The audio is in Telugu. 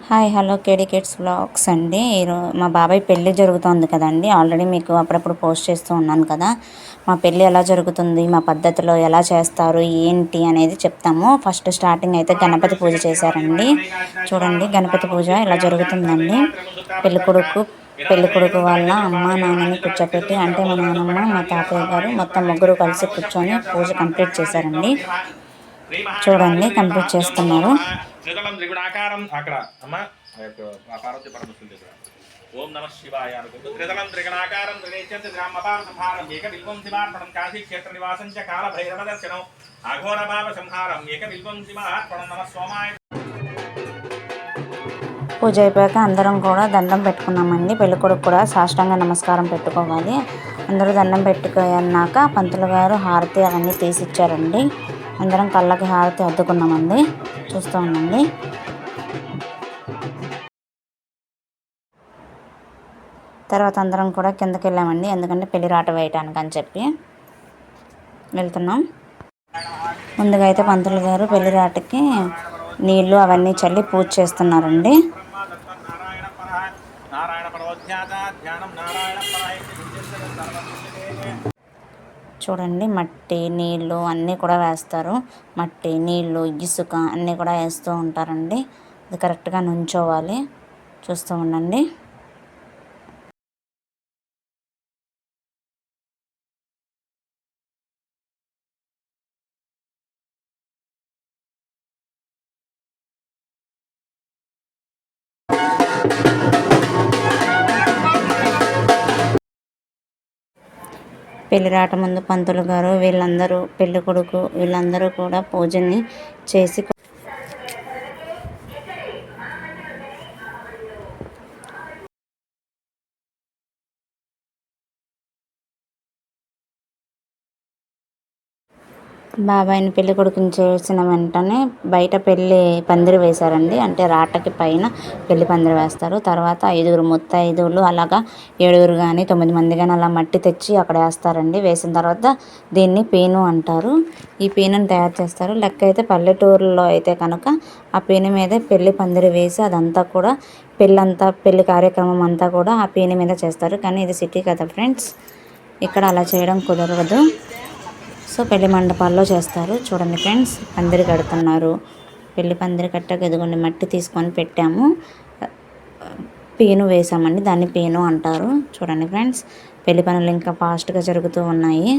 హాయ్ హలో కేడీ కిడ్స్ వ్లాగ్స్ అండి. మా బాబాయ్ పెళ్ళి జరుగుతోంది కదండి. ఆల్రెడీ మీకు అప్పుడప్పుడు పోస్ట్ చేస్తూ ఉన్నాను కదా. మా పెళ్ళి ఎలా జరుగుతుంది, మా పద్ధతిలో ఎలా చేస్తారు ఏంటి అనేది చెప్తాము. ఫస్ట్ స్టార్టింగ్ అయితే గణపతి పూజ చేశారండి. చూడండి, గణపతి పూజ ఇలా జరుగుతుందండి. పెళ్ళికొడుకు వాళ్ళ అమ్మ నాన్నని కూర్చోపెట్టి, అంటే మా నాన్నమ్మ మా తాతయ్య గారు మొత్తం ముగ్గురు కలిసి కూర్చొని పూజ కంప్లీట్ చేశారండి. చూడండి, కంప్లీట్ చేస్తున్నారు. ఓం నమ శివాయ అనుకుంటూ త్రిదళం త్రిగణాకారం త్రినేత్యం త్రిగ్రామపార సంహారం ఏక బిల్వం శివార్పణం కాశీ క్షేత్ర నివాసం చ కాల భైరవ దర్శనం అఘోర భావ సంహారం ఏక బిల్వం శివార్పణం నమ సోమాయ. పూజ అయిపోయాక అందరం కూడా దండం పెట్టుకున్నామండి. పెళ్ళికొడుకు కూడా సాష్టాంగ నమస్కారం పెట్టుకోవాలి. అందరూ దండం పెట్టుకున్నాక పంతులు గారు హారతి అవన్నీ తీసిచ్చారండి. అందరం కళ్ళకి హారతి అద్దుకున్నామండి. చూస్తూ ఉండండి. తర్వాత అందరం కూడా కిందకి వెళ్ళామండి, ఎందుకంటే పెళ్లి రాట వేయటానికి అని చెప్పి వెళ్తున్నాం. ముందుగా అయితే పంతులు గారు పెళ్లి రాటకి నీళ్లు అవన్నీ చల్లి పూజ చేస్తున్నారండి. చూడండి, మట్టి నీళ్ళు అన్నీ కూడా వేస్తారు. మట్టి నీళ్ళు ఇసుక అన్నీ కూడా వేస్తూ ఉంటారండి. అది కరెక్ట్గా నుంచోవాలి. చూస్తూ ఉండండి. పెళ్లి రాట ముందు పంతులు గారు వీళ్ళందరూ పెళ్లి కొడుకు వీళ్ళందరూ కూడా పూజని చేసి బాబాయిని పెళ్లి కొడుకుని చేసిన వెంటనే బయట పెళ్లి పందిరి వేశారండి. అంటే రాటకి పైన పెళ్లి పందిరి వేస్తారు. తర్వాత 5 ముత్తైదువులు అలాగా 7 కానీ 9 మంది కానీ అలా మట్టి తెచ్చి అక్కడ వేస్తారండి. వేసిన తర్వాత దీన్ని పేను అంటారు. ఈ పేనుని తయారు చేస్తారు. లెక్క అయితే పల్లెటూరులో అయితే కనుక ఆ పేను మీదే పెళ్లి పందిరి వేసి అదంతా కూడా పెళ్లి కార్యక్రమం అంతా కూడా ఆ పేను మీద చేస్తారు. కానీ ఇది సిటీ కదా ఫ్రెండ్స్, ఇక్కడ అలా చేయడం కుదరదు. సో పెళ్లి మండపాల్లో చేస్తారు. చూడండి ఫ్రెండ్స్, పందిరి కడుతున్నారు. పెళ్లి పందిరి కట్టాక ఎదుగుండి మట్టి తీసుకొని పెట్టాము, పేను వేసామండి. దాన్ని పేను అంటారు. చూడండి ఫ్రెండ్స్, పెళ్లి పనులు ఇంకా ఫాస్ట్గా జరుగుతూ ఉన్నాయి.